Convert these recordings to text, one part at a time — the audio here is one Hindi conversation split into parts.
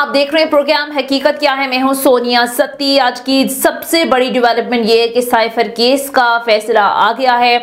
आप देख रहे हैं प्रोग्राम हकीकत क्या है। मैं हूं सोनिया सत्ती। आज की सबसे बड़ी डेवलपमेंट ये है कि साइफर केस का फैसला आ गया है।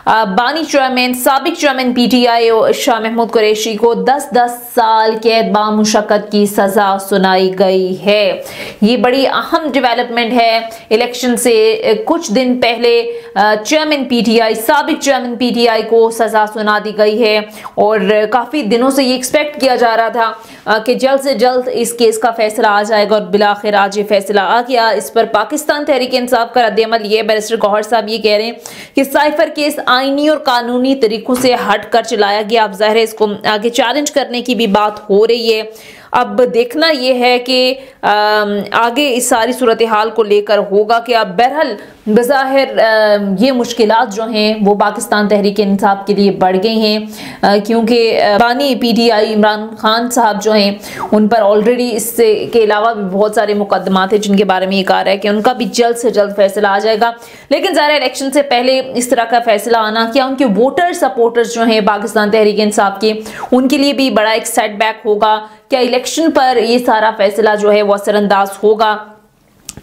बानी चेयरमैन साबिक चेयरमैन पीटीआई शाह महमूद कुरैशी को 10-10 साल कैद बामुशक्कत की सजा सुनाई गई है। ये बड़ी अहम डेवलपमेंट है। इलेक्शन से कुछ दिन पहले चेयरमैन पीटीआई साबिक चेयरमैन पीटीआई को सजा सुना दी गई है और काफी दिनों से ये एक्सपेक्ट किया जा रहा था कि जल्द से जल्द इस केस का फैसला आ जाएगा और बिलाखिर आज ये फैसला आ गया। इस पर पाकिस्तान तहरीक इंसाफ का रद्द-ए-अमल ये बैरिस्टर गौहर साहब ये कह रहे हैं कि साइफर केस आईनी और कानूनी तरीकों से हटकर चलाया गया। अब जाहिर है इसको आगे चैलेंज करने की भी बात हो रही है। अब देखना यह है कि आगे इस सारी सूरत हाल को लेकर होगा कि अब बहरहाल बज़ाहिर ये मुश्किलात जो हैं वो पाकिस्तान तहरीक इंसाफ के लिए बढ़ गई हैं क्योंकि बानी पीटीआई इमरान खान साहब जो हैं उन पर ऑलरेडी इससे के अलावा भी बहुत सारे मुकदमात हैं जिनके बारे में ये कहा रहा है कि उनका भी जल्द से जल्द फैसला आ जाएगा। लेकिन ज़ाहिर इलेक्शन से पहले इस तरह का फैसला आना क्या उनके वोटर सपोर्टर्स जो हैं पाकिस्तान तहरीक इंसाफ के उनके लिए भी बड़ा एक सेटबैक होगा। क्या इलेक्शन पर ये सारा फैसला जो है वो असरअंदाज होगा?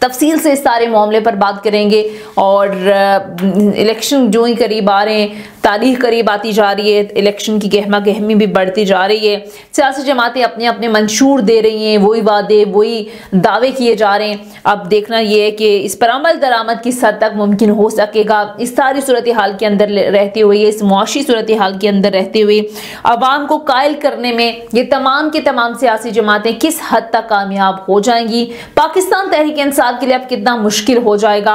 तफसील से इस सारे मामले पर बात करेंगे और इलेक्शन जो ही करीब आ रहे हैं, तारीख करीब आती जा रही है, इलेक्शन की गहमा गहमी भी बढ़ती जा रही है। सियासी जमातें अपने अपने मंशूर दे रही हैं, वही वादे वही दावे किए जा रहे हैं। अब देखना यह है कि इस पर अमल दरामद किस हद तक मुमकिन हो सकेगा। इस सारी सूरत हाल के अंदर रहते हुए, इस मुआशी सूरत हाल के अंदर रहते हुए अवाम को कायल करने में ये तमाम के तमाम सियासी जमातें किस हद तक कामयाब हो जाएंगी। पाकिस्तान तहरीक इंसाफ के लिए अब कितना मुश्किल हो जाएगा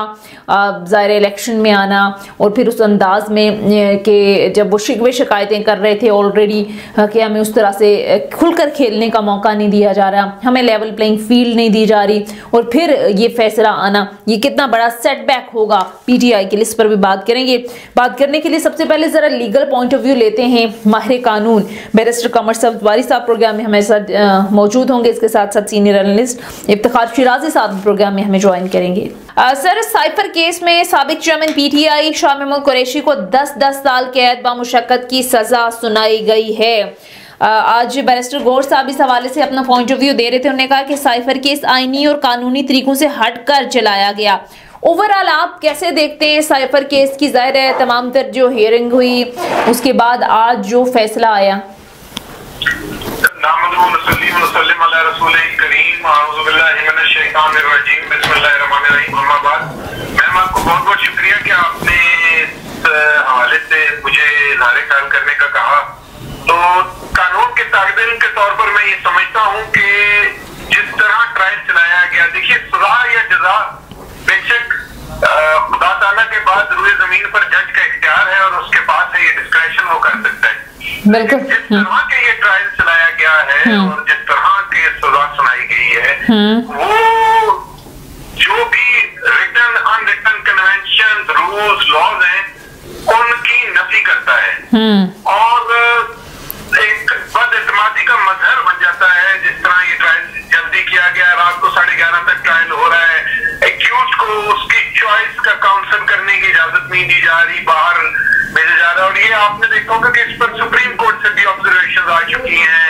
ज़ाहिर इलेक्शन में आना और फिर उस अंदाज में कि जब वो शिकवे शिकायतें कर रहे थे ऑलरेडी कि हमें उस तरह से खुलकर खेलने का मौका नहीं दिया जा रहा, हमें लेवल प्लेइंग फील्ड नहीं दी जा रही और फिर ये फैसला आना ये कितना बड़ा सेटबैक होगा पीटीआई के लिए, इस पर भी बात करेंगे। बात करने के लिए सबसे पहले जरा लीगल पॉइंट ऑफ व्यू लेते हैं माहिर कानून बैरिस्टर कमर सफदरवारी साहब प्रोग्राम में हमारे साथ मौजूद होंगे। इसके साथ साथ सीनियर एनालिस्ट इफ्तिखार शिराजी साहब प्रोग्राम में हमें ज्वाइन करेंगे। सर, साइफर केस में साबिक चेयरमैन पीटीआई शाह महमूद कुरैशी को 10-10 साल कैद बामुशक्कत की सजा सुनाई गई है। आज बैरिस्टर गौहर साहब इस हवाले से अपना पॉइंट ऑफ व्यू दे रहे थे। उन्होंने कहा कि साइफर केस आईनी और कानूनी तरीकों से हटकर चलाया गया। ओवरऑल आप कैसे देखते हैं साइफर केस की? जाहिर है तमाम तर जो हियरिंग हुई उसके बाद आज जो फैसला आया। मैम आपको बहुत बहुत शुक्रिया कि आपने इस हवाले से मुझे इज़हार ख्याल करने का कहा। तो कानून के तालिब इल्म के तौर पर मैं ये समझता हूँ कि जिस तरह ट्रायल चलाया गया, देखिए सजा या जजा बेशक खुदा ताला के बाद रूए जमीन पर जज का इख्तियार है और उसके पास है ये डिस्क्रेशन वो कर सकता है। बिल्कुल। जिस तरह के ये ट्रायल चलाया गया है और जिस तरह की सजा सुनाई गई है वो जो भी written unwritten convention rules laws हैं उनकी नफी करता है और एक बदएतमादी का मजहर बन जाता है। जिस तरह ये ट्रायल जल्दी किया गया, रात को 11:30 तक ट्रायल हो रहा है, एक्यूज को उसकी चॉइस का काउंसिल करने की इजाजत नहीं दी जा रही, बाहर भेजा जा रहा है। और ये आपने देखा होगा कि इस पर सुप्रीम कोर्ट से भी ऑब्जर्वेशन आ चुकी है,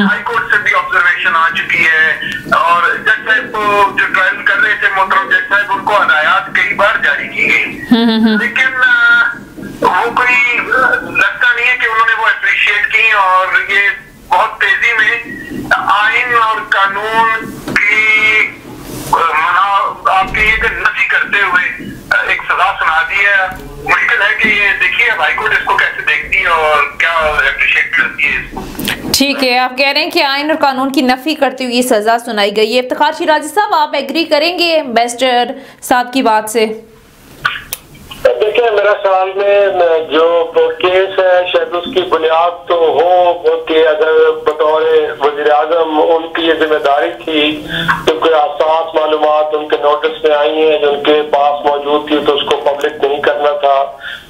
हाई कोर्ट से भी ऑब्जर्वेशन आ चुकी है और जज साहब को जो ट्रायल कर रहे थे मोहतरम जज साहब उनको हदायत कई बार जारी की गई, लेकिन वो कोई लगता नहीं है कि उन्होंने वो अप्रिशिएट की और ये बहुत तेजी में आइन और कानून की आपके ये नफी करते हुए एक सजा सुना दी है। मुश्किल है कि ये देखिए अब हाईकोर्ट इसको कैसे देखती है और क्या अप्रिशिएट करती है इसको। ठीक है, आप कह रहे हैं कि आइन और कानून की नफी करते हुए सजा सुनाई गई है। इफ्तिखार शिराजी साहब, आप एग्री करेंगे बैरिस्टर साहब की बात से? देखिए, मेरा ख्याल में जो केस है शायद उसकी बुनियाद तो हो कि अगर बतौर वज़ीर आज़म उनकी ये जिम्मेदारी थी क्योंकि आसास मालूमात उनके नोटिस में आई हैं जो उनके पास मौजूद थी तो उसको पब्लिक नहीं करना था।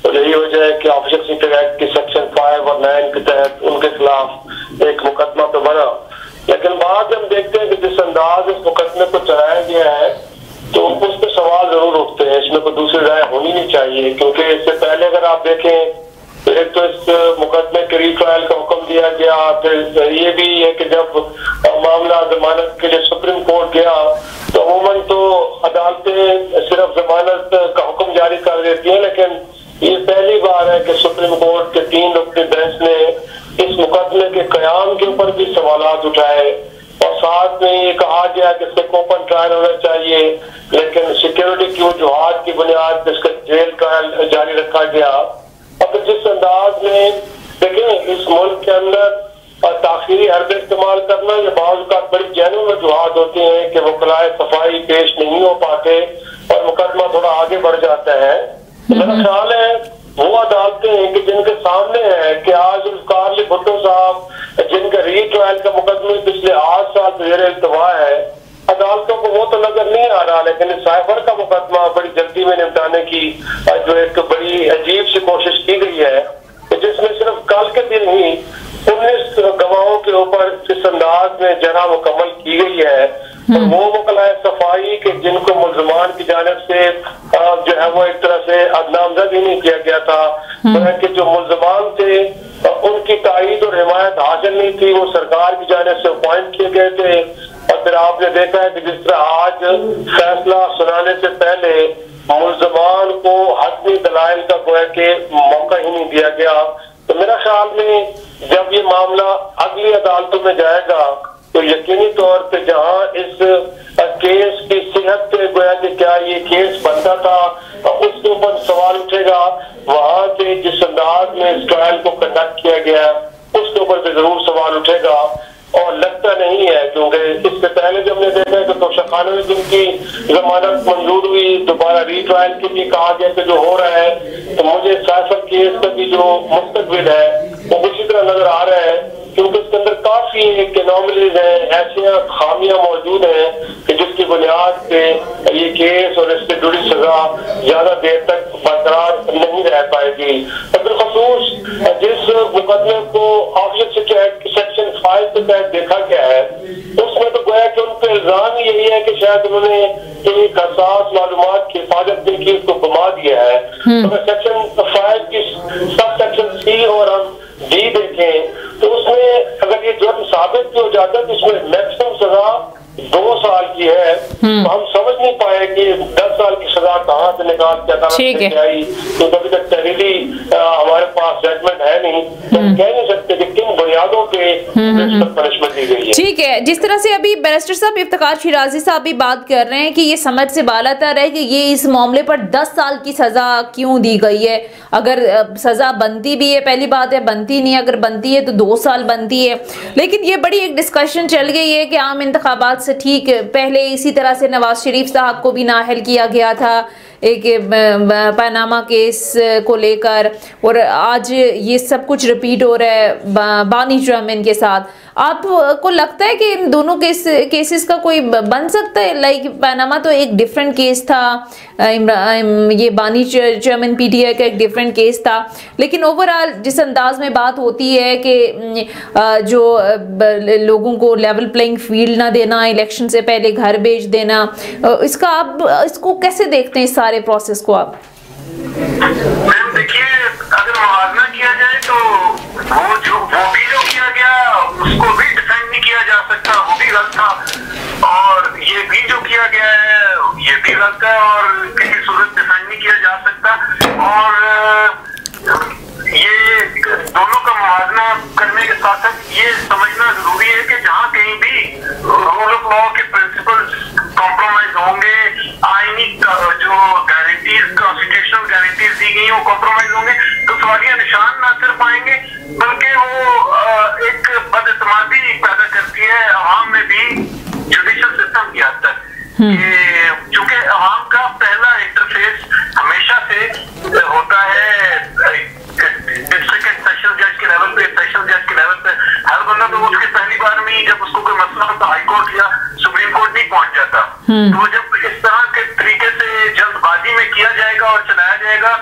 तो यही वजह है कि ऑफिशियल सीक्रेट एक्ट की सेक्शन 5 और 9 के तहत उनके खिलाफ एक मुकदमा तो बना। लेकिन बाद हम देखते हैं कि जिस अंदाज इस मुकदमे को चलाया गया है तो उस पर सवाल जरूर उठते हैं। इसमें कोई दूसरी राय होनी नहीं चाहिए क्योंकि इससे पहले अगर आप देखें एक तो इस मुकदमे के रीट्रायल का हुक्म दिया गया, फिर ये भी है कि जब मामला जमानत के लिए सुप्रीम कोर्ट गया तो अमूमन तो अदालतें सिर्फ जमानत का हुक्म जारी कर देती हैं, लेकिन ये पहली बार है कि सुप्रीम कोर्ट के 3 रुकनी बेंच ने इस मुकदमे के कयाम के ऊपर भी सवालात उठाए और साथ में ये कहा गया कि इसका ओपन ट्रायल होना चाहिए, लेकिन सिक्योरिटी की वजूहात की बुनियाद पर इसका जेल ट्रायल जारी रखा गया। अब जिस अंदाज में देखें इस मुल्क के अंदर ताखीरी हरबे इस्तेमाल करना, ये बाज़ का बड़ी जेन्युइन वजूहात होती हैं कि वकलाए सफाई पेश नहीं हो पाते और मुकदमा थोड़ा आगे बढ़ जाता है। मेरा ख्याल है वो अदालतें हैं कि जिनके सामने है कि आज जुल्फ़िकार अली भुट्टो साहब जिनका रीट्रायल का मुकदमे पिछले 8 साल से ज़ेर इल्तिवा है, अदालतों को वो तो नजर नहीं आ रहा, लेकिन साइफर का मुकदमा बड़ी जल्दी में निपटाने की जो एक बड़ी अजीब सी कोशिश की गई है, जिसमें सिर्फ कल के दिन ही 19 गवाहों के ऊपर इस अंदाज में जरा मुकम्मल की गई है। और वो वकलाए सफाई के जिनको मुल्जमान की जानिब से जो है वो एक तरह से नामजद ही नहीं किया गया था, कि जो मुल्जमान थे उनकी ताईद और हिमायत हासिल नहीं थी, वो सरकार की जानिब से अपॉइंट किए गए थे। और फिर आपने देखा है कि जिस तरह आज फैसला सुनाने से पहले मुल्जमान को हतमी दलाइल का गोया के मौका ही नहीं दिया गया। तो मेरा ख्याल में जब ये मामला अगली अदालतों में जाएगा तो यकीनी तौर पे जहां इस केस की सेहत पे गोया कि क्या ये केस बनता था उसके ऊपर सवाल उठेगा, वहां से जिस अंदाज में इस ट्रायल को कंडक्ट किया गया उसके ऊपर भी जरूर सवाल उठेगा। और लगता नहीं है, क्योंकि इससे पहले जब हमने देखा कि तोशा खान में जिनकी जमानत मंजूर हुई, दोबारा रीट्रायल के लिए कहा गया कि जो हो रहा है, तो मुझे साइफर केस का भी जो मुस्तकबिल है वो उसी तरह नजर आ रहा है, क्योंकि उसके अंदर काफी एक एनोमलीज है, ऐसी खामियां मौजूद हैं कि जिसकी बुनियाद पे ये केस और इससे जुड़ी सजा ज्यादा देर तक बरकरार नहीं रह पाएगी। बिलखसूस जिस मुकदमे को ऑफिशियल शिकायत की सेक्शन 5 के तहत देखा गया है, उसमें तो गोया कि उन पर इल्जाम यही है कि शायद उन्होंने एक हसास मालूमात की हिफाजत नहीं की, उसको घुमा दिया है। तो सेक्शन 5 की सब सेक्शन C और हम D देखें तो उसमें अगर ये जुर्म साबित भी हो जाता है तो इसमें मैक्सिमम सजा 2 साल की है। तो हम समझ नहीं पाए कि 10 साल की सजा कहाँ से निकाल के अदालत से आई, तो कभी तक तहरीरी हमारे पास जजमेंट है नहीं, तो हम कह नहीं सकते कि किन बुनियादों पे पनिशमेंट दी गई है। ठीक है, जिस तरह से अभी बैरिस्टर साहब इफ्तिखार शिराजी साहब भी बात कर रहे हैं कि ये समझ से बालातर है कि ये इस मामले पर 10 साल की सजा क्यों दी गई है। अगर सजा बनती भी है, पहली बात है बनती नहीं, अगर बनती है तो 2 साल बनती है। लेकिन ये बड़ी एक डिस्कशन चल गई है कि आम इंतखाबात से ठीक पहले इसी तरह से नवाज शरीफ साहब को भी नाअहल किया गया था एक पनामा केस को लेकर, और आज ये सब कुछ रिपीट हो रहा है बानी चेयरमैन के साथ। आपको लगता है कि इन दोनों केसेस का कोई बन सकता है? लाइक पनामा तो एक डिफरेंट केस था, ये बानी चेयरमैन PTI का एक डिफरेंट केस था, लेकिन ओवरऑल जिस अंदाज में बात होती है कि जो लोगों को लेवल प्लेइंग फील्ड ना देना, इलेक्शन से पहले घर भेज देना, इसका आप इसको कैसे देखते हैं, इस सारे प्रोसेस को आप? मैम देखिए, अगर मुआवजा किया जाए तो वो भी जो किया गया उसको भी डिफेंड नहीं किया जा सकता, वो भी गलत था, और ये भी जो किया गया है ये भी गलत है और किसी सूरत डिफेंड नहीं किया जा सकता। और ये दोनों का मुआवजा करने के साथ साथ ये समझना जरूरी है कि जहाँ कहीं भी रूल ऑफ लॉ के प्रिंसिपल्स कॉम्प्रोमाइज होंगे, आईनी जो गारंटीज कॉन्स्टिट्यूशनल गारंटीज दी गई वो कॉम्प्रोमाइज होंगे, तो सवालिया निशान ना सिर्फ आएंगे बल्कि वो एक बदइत्मादी पैदा करती है अवाम में भी जुडिशल सिस्टम की हद तक। चूंकि अवाम का पहला इंटरफेस हमेशा से होता है सेकंड सेशन जज के लेवल पे, सेशन जज के लेवल पे, हर बंदा तो उसके पहली बार में ही जब उसको कोई मसला होता हाई कोर्ट या सुप्रीम कोर्ट नहीं पहुंच जाता। तो जब इस तरह के तरीके से जल्दबाजी में किया जाएगा और चलाया जाएगा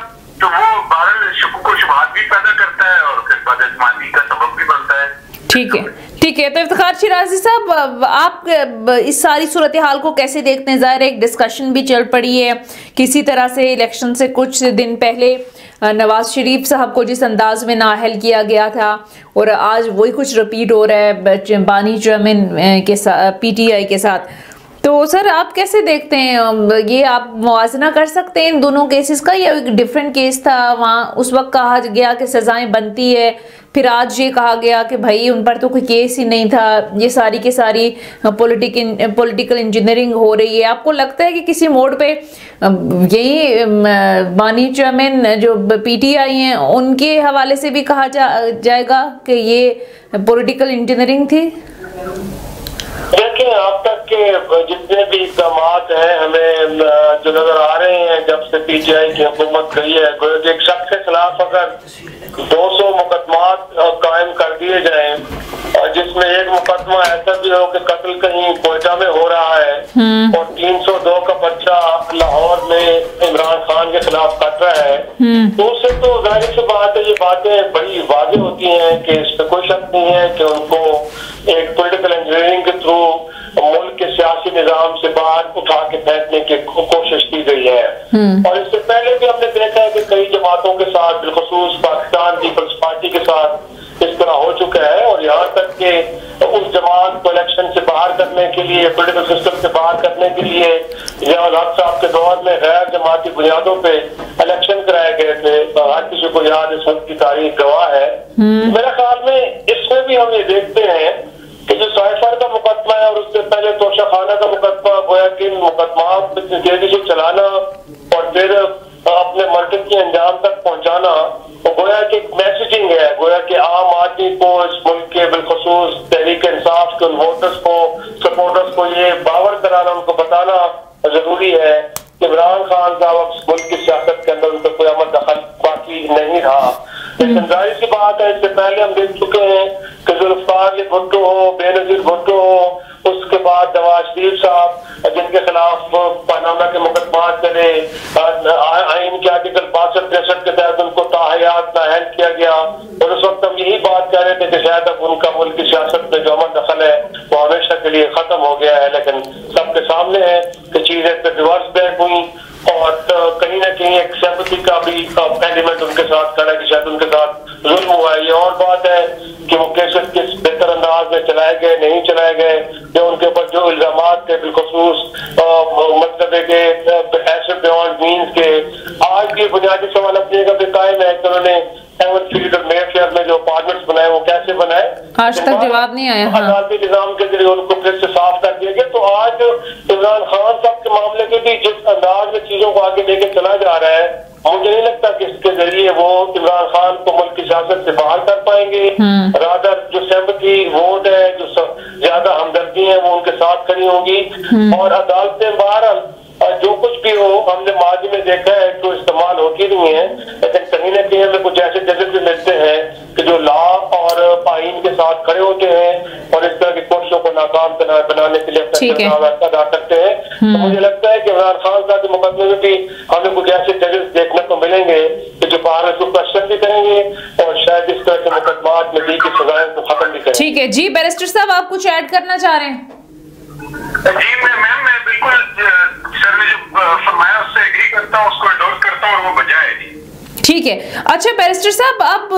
तो वो बहरहाल शुक्र को शुबहात भी पैदा करता है और फिर बदइस्तेमाली का सबब भी बनता है। ठीक है। ठीक है, तो इफ्तिखार शिराजी साहब, आप इस सारी सूरत हाल को कैसे देखते हैं? ज़ाहिर एक डिस्कशन भी चल पड़ी है किसी तरह से इलेक्शन से कुछ दिन पहले नवाज शरीफ साहब को जिस अंदाज में नाअहल किया गया था, और आज वही कुछ रिपीट हो रहा है बानी चेयरमैन के साथ, PTI के साथ। तो सर आप कैसे देखते हैं ये? आप मुआवजा कर सकते हैं इन दोनों केसेस का, या एक डिफरेंट केस था? वहाँ उस वक्त कहा गया कि सजाएं बनती है, फिर आज ये कहा गया कि भाई उन पर तो कोई केस ही नहीं था, ये सारी की सारी पॉलिटिकल इंजीनियरिंग हो रही है। आपको लगता है कि किसी मोड़ पे यही बानी चेयरमैन जो PTI हैं उनके हवाले से भी कहा जाएगा कि ये पॉलिटिकल इंजीनियरिंग थी? देखिए, अब तक के जितने भी इक़दाम हैं हमें जो नजर आ रहे हैं जब से PTI की हुकूमत गई है, एक शख्स के खिलाफ अगर 200 मुकदमा कायम कर दिए जाएं, जिसमें एक मुकदमा ऐसा भी हो कि कत्ल कहीं कोयटा में हो रहा है और 302 का पर्चा लाहौर में इमरान खान के खिलाफ कट रहा है, तो उससे तो जाहिर सी बात है ये बातें बड़ी वाज़ेह होती हैं कि इसमें कोई शक नहीं है कि उनको एक पॉलिटिकल इंजीनियरिंग के थ्रू मुल्क के सियासी निजाम से बाहर उठा के फेंकने की कोशिश की गई है। और इससे पहले भी हमने देखा है कि कई जमातों के साथ, बिलखुसूस पाकिस्तान पीपल्स पार्टी के साथ इस तरह हो चुका है। और यहाँ तक कि उस जमात को इलेक्शन से बाहर करने के लिए, पॉलिटिकल सिस्टम से बाहर करने के लिए जियाउल हक साहब के दौर में गैर जमाती बुनियादों पे इलेक्शन कराए गए थे। हर किसी को याद इस वक्त की तारीख गवाह है। मेरे ख्याल में इसमें भी हम ये देखते हैं कि जो साइफर का मुकदमा है और उससे पहले तोशाखाना का मुकदमा, गोया कि मुकदमा तेजी से चलाना और फिर अपने मर्कज के अंजाम तक पहुंचाना, तो गोया कि मैसेजिंग है, गोया कि आम आदमी को, इस मुल्क के बिलखुसूस तहरीक इंसाफ के उन वोटर्स को, सपोर्टर्स को ये बावर कराना, उनको बताना जरूरी है कि इमरान खान साहब मुल्क की सियासत के अंदर उनका कोई अमल दखल बाकी नहीं रहा। लेकिन जाहिर सी बात है, इससे पहले हम देख चुके हैं कि जुल्फिकार भुट्टो हो, बेनजीर भुट्टो हो, उसके बाद नवाज शरीफ साहब जिनके खिलाफ पनामा के मुकदमा चले, आइन के आर्टिकल 62-63 के तहत उनको ताहयात नाअहल किया गया। और उस वक्त हम यही बात कह रहे थे कि शायद अब उनका मुल्क की सियासत में जो अमल दखल है वो हमेशा के लिए खत्म हो गया है। लेकिन सबके सामने है कि चीजें रिवर्स बैक हुई और कहीं ना कहीं एक सहमति का भी एलिमेंट उनके साथ खड़ा है कि शायद उनके साथ जुल्म हुआ है। ये और बात है कि वो केसेस किस बेहतर अंदाज में चलाए गए, नहीं चलाए गए, जो उनके ऊपर जो इल्जामात थे बिलखुसूस मतलब के ऐसे बियॉन्ड मीन्स के, आज भी बुनियादी सवाल अपनी जगह पे कायम है कि उन्होंने एवन फील्ड और मेफेयर में जो अपार्टमेंट्स बनाए वो कैसे बनाए, आज तक जवाब नहीं आया। अदालती निजाम के जरिए उनको फिर से साफ कर दिया गया। तो आज इमरान खान साहब के मामले में भी जिस अंदाज में चीजों को आगे लेके चला जा रहा है, मुझे नहीं लगता कि इसके जरिए वो इमरान खान को मुल्क की सियासत से बाहर कर पाएंगे। रादर जो सहमति वोट है, जो ज्यादा हमदर्दी है, वो उनके साथ खड़ी होगी। और अदालतें बहरहाल जो कुछ भी हो, हमने माजी में देखा है तो इस्तेमाल होती नहीं है, लेकिन कहीं ना कहीं हमें कुछ ऐसे जजेस भी मिलते हैं कि जो लॉ और आइन के साथ खड़े होते हैं और इस तरह की कोशिशों को नाकाम बनाने के लिए अदा करते हैं। तो मुझे लगता है कि इमरान खान साहब के मुकदमे में भी हमें कुछ ऐसे जजेस देखने को मिलेंगे कि जो बाहर उसको क्वेश्चन भी करेंगे और शायद इस तरह के मुकदमा में दी की सजाएं को खत्म भी करेंगे। ठीक है जी, बैरिस्टर साहब आप कुछ ऐड करना चाह रहे हैं? जी मैं बिल्कुल सर ने जो फरमाया उससे एग्री करता हूँ, उसको एंडोर्स करता हूँ और वो बजाय है। जी ठीक है। अच्छा बैरिस्टर साहब, आप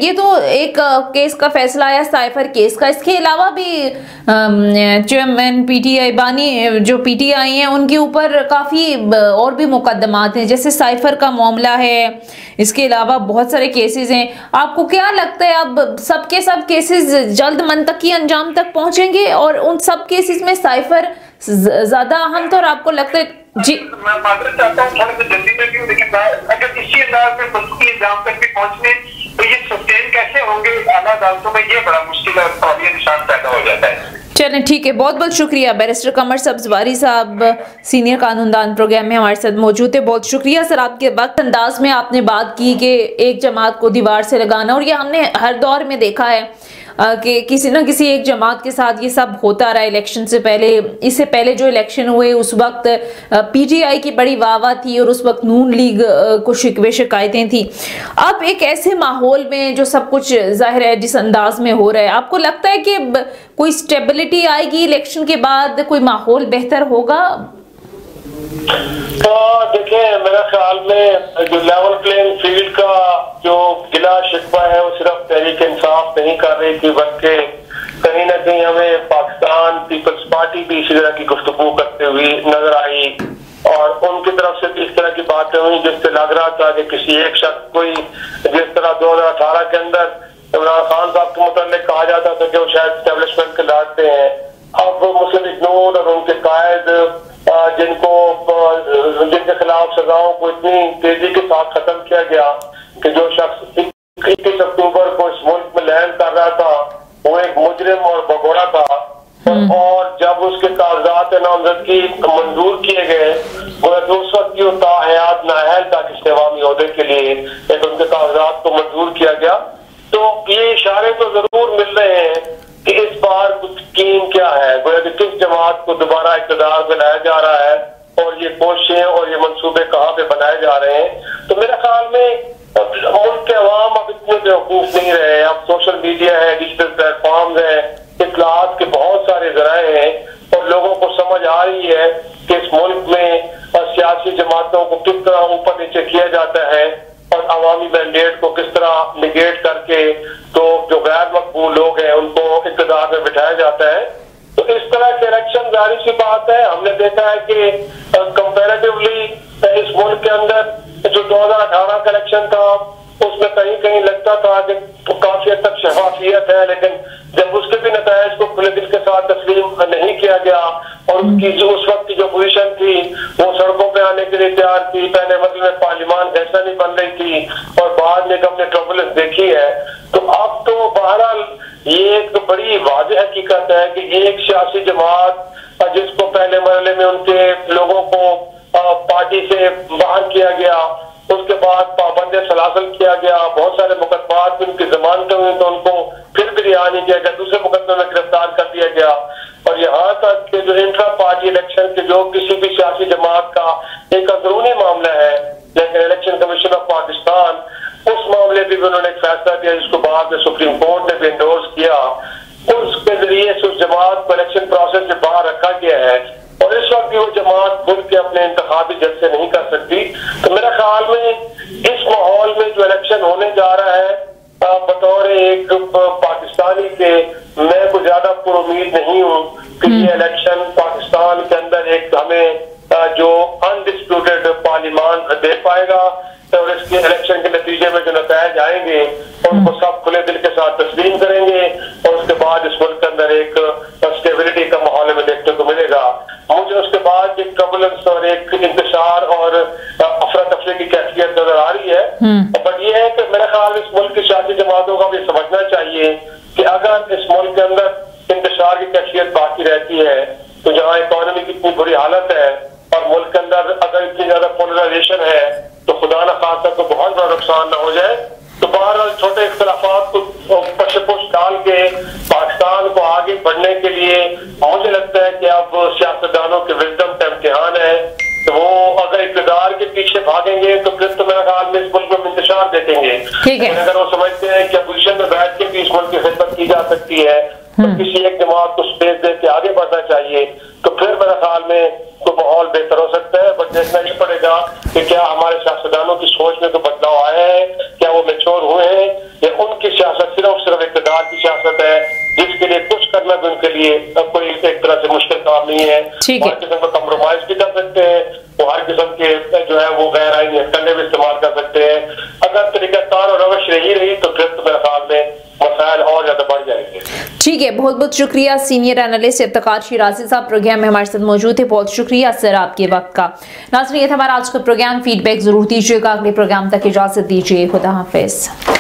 ये तो एक केस का फैसला आया साइफर केस का, इसके अलावा भी चेयरमैन PTI बानी जो PTI हैं उनके ऊपर काफ़ी और भी मुकदमात हैं, जैसे साइफर का मामला है, इसके अलावा बहुत सारे केसेस हैं। आपको क्या लगता है अब सबके सब केसेस जल्द मंतकी अंजाम तक पहुंचेंगे और उन सब केसेस में साइफर ज्यादा अहम? तो और आपको लगता है जी, मैं माजरत चाहता हूँ थोड़ा सा जल्दी में क्यों, लेकिन अगर इसी अंदाज में मंतकी अंजाम तक भी पहुंचने तो ये सस्टेन कैसे होंगे आला अदालतों में, ये बड़ा मुश्किल और सवालिया निशान पैदा हो जाता है। चलें ठीक है, बहुत बहुत शुक्रिया। बैरिस्टर कमर सब्जवारी साहब सीनियर कानूनदान प्रोग्राम में हमारे साथ मौजूद है। बहुत शुक्रिया सर, आपके वक्त अंदाज में आपने बात की कि एक जमात को दीवार से लगाना, और ये हमने हर दौर में देखा है। कि किसी ना किसी एक जमात के साथ ये सब होता रहा इलेक्शन से पहले। इससे पहले जो इलेक्शन हुए उस वक्त पीटीआई की बड़ी वाहवाह थी और उस वक्त नून लीग को शिकवे शिकायतें थी। अब एक ऐसे माहौल में जो सब कुछ जाहिर है जिस अंदाज में हो रहा है, आपको लगता है कि कोई स्टेबिलिटी आएगी इलेक्शन के बाद, कोई माहौल बेहतर होगा? तो देखिए, मेरे ख्याल में जो लेवल प्लेइंग फील्ड का जो गिला शिकवा है वो सिर्फ तहरीक इंसाफ नहीं कर रही थी, बल्कि कहीं ना कहीं हमें पाकिस्तान पीपल्स पार्टी भी इसी तरह की गुफ्तगू करते हुए नजर आई और उनकी तरफ से इस तरह की बातें हुई जिससे लग रहा था कि किसी एक शख्स कोई, जिस तरह 2018 के अंदर इमरान खान साहब के मुतालिक कहा जाता था कि वो शायद एस्टेब्लिशमेंट के लाडते हैं, अब मुस्लिम लीग नून और उनके कायद जिनके खिलाफ सजाओं को इतनी तेजी के साथ खत्म किया गया कि जो शख्स 21 अक्टूबर को इस मुल्क में लैंड कर रहा था वो एक मुजरिम और भगोड़ा था, और जब उसके कागजात नामजदगी मंजूर किए गए तो उस वक्त की ताहयात नाअहल था किसी अवामी ओहदे के लिए, एक उनके कागजात को मंजूर किया गया। तो ये इशारे तो जरूर मिल रहे हैं कि इस बार कुछ स्कीम क्या है, कि किस जमात को दोबारा इक़्तिदार में लाया जा रहा है और ये कोशिशें और ये मंसूबे कहाँ पे बनाए जा रहे हैं। तो मेरे ख्याल में मुल्क के अवाम अब इतने बेवकूफ नहीं रहे, अब सोशल मीडिया है, डिजिटल प्लेटफॉर्म है, इत्तलात के बहुत सारे जराए हैं और लोगों को समझ आ रही है कि इस मुल्क में सियासी जमातों को किस तरह ऊपर नीचे किया जाता है और अवामी मैंडेट को किस तरह निगेट करके तो जो गैर मकबूल लोग हैं उनको इक़्तिदार में बिठाया जाता है। तो इस तरह के इलेक्शन जारी सी बात है। हमने देखा है कि कंपैरेटिवली इस मुल्क के अंदर जो 2018 का इलेक्शन था उसमें कहीं कहीं लगता था कि काफी हद तक शफाफियत है, लेकिन जब उसके भी नतायज को खुले दिल के साथ तस्लीम नहीं किया गया और उसकी जो उस वक्त की जो पोजीशन थी वो सड़कों पे आने के लिए तैयार थी, पहले मतलब में पार्लियामान ऐसा नहीं बन रही थी और बाद में हमने ट्रबुलेंस देखी है। तो अब तो बहरहाल ये एक तो बड़ी वाज़ेह हकीकत है कि ये एक सियासी जमात जिसको पहले मरहले में उनके लोगों को पार्टी से बाहर किया गया, उसके बाद पाबंद सलासल किया गया, बहुत सारे मुकदमात में उनकी जमानतें हुई तो उनको फिर भी रिहा नहीं किया गया, दूसरे मुकदमे में गिरफ्तार कर दिया गया और यहाँ तक कि जो इंट्रा पार्टी इलेक्शन के जो किसी भी सियासी जमात का एक अंदरूनी मामला है, लेकिन इलेक्शन कमीशन ऑफ पाकिस्तान उस मामले भी उन्होंने एक फैसला दिया जिसको बाद में सुप्रीम कोर्ट ने भी एंडोर्स किया, उसके जरिए से उस जमात को इलेक्शन प्रोसेस से बाहर रखा गया है और इस वक्त भी वो जमात खुल के अपने इंतखाबी जलसे नहीं कर सकती। तो मेरे ख्याल में इस माहौल में जो इलेक्शन होने जा रहा है बतौर एक पाकिस्तानी के मैं कुछ ज्यादा पुरुमीद नहीं हूँ कि ये इलेक्शन पाकिस्तान के अंदर एक हमें जो अनडिस्प्यूटेड पार्लियामान दे पाएगा और इसके इलेक्शन के नतीजे में जो नतायज आएंगे उनको सब खुले दिल के साथ तस्लीम करेंगे और उसके बाद इस मुल्क के अंदर एक स्टेबिलिटी का माहौल में देखने को मिलेगा। मुझे उसके बाद एक ट्रबुलेंस और एक इंतशार और अफरा तफरी की कैफियत नजर आ रही है, बट ये है कि मेरे ख्याल इस मुल्क की सियासी जमातों का भी समझना चाहिए कि अगर इस मुल्क के अंदर इंतशार की कैफियत बाकी रहती है तो जहाँ इकोनॉमी की इतनी बुरी हालत है और मुल्क के अंदर अगर इतनी ज्यादा पोलराइजेशन है तो खुदा न खासा को बहुत बड़ा नुकसान न हो जाए। तो बहरहाल छोटे इख्तलाफात को पशपुश डाल के पाकिस्तान को आगे बढ़ने के लिए मुझे लगता है कि अब सियासतदानों के विजडम का इम्तिहान है, तो वो अगर इक़्तिदार के पीछे भागेंगे तो फिर तो मेरे ख्याल में इस मुल्क में इंतशार देखेंगे। अगर वो समझते हैं कि अपोजिशन में बैठ के भी इस मुल्क की खिदमत की जा सकती है तो किसी एक जमात को स्पेस दे के आगे बढ़ना चाहिए, तो फिर मेरे ख्याल में तो माहौल बेहतर हो सकता है। बट देखना ये पड़ेगा कि क्या हमारे सियासतदानों की सोच में तो बदलाव आया है, क्या वो मैच्योर हुए हैं या उनकी सियासत सिर्फ इक़्तिदार की सियासत है जिसके लिए कुछ करना भी उनके लिए कोई एक तरह से मुश्किल काम नहीं है। हर किस्म का कम्प्रोमाइज भी कर सकते हैं, वो हर किस्म के जो है वो गैर आईनी हथकंडे भी इस्तेमाल कर सकते हैं। अगर तरीकाकार और रवश रही तो फिर तो मेरे ख्याल में मसाइल और ज्यादा बढ़ जाएंगे। ठीक है, बहुत बहुत शुक्रिया सीनियर एनालिस्ट इफ्तिखार शिराजी साहब प्रोग्राम में हमारे साथ मौजूद थे। बहुत शुक्रिया सर आपके वक्त का। नाज़रीन, ये था हमारा आज का प्रोग्राम। फीडबैक जरूर दीजिएगा। अगले प्रोग्राम तक इजाजत दीजिए। खुदा हाफिज।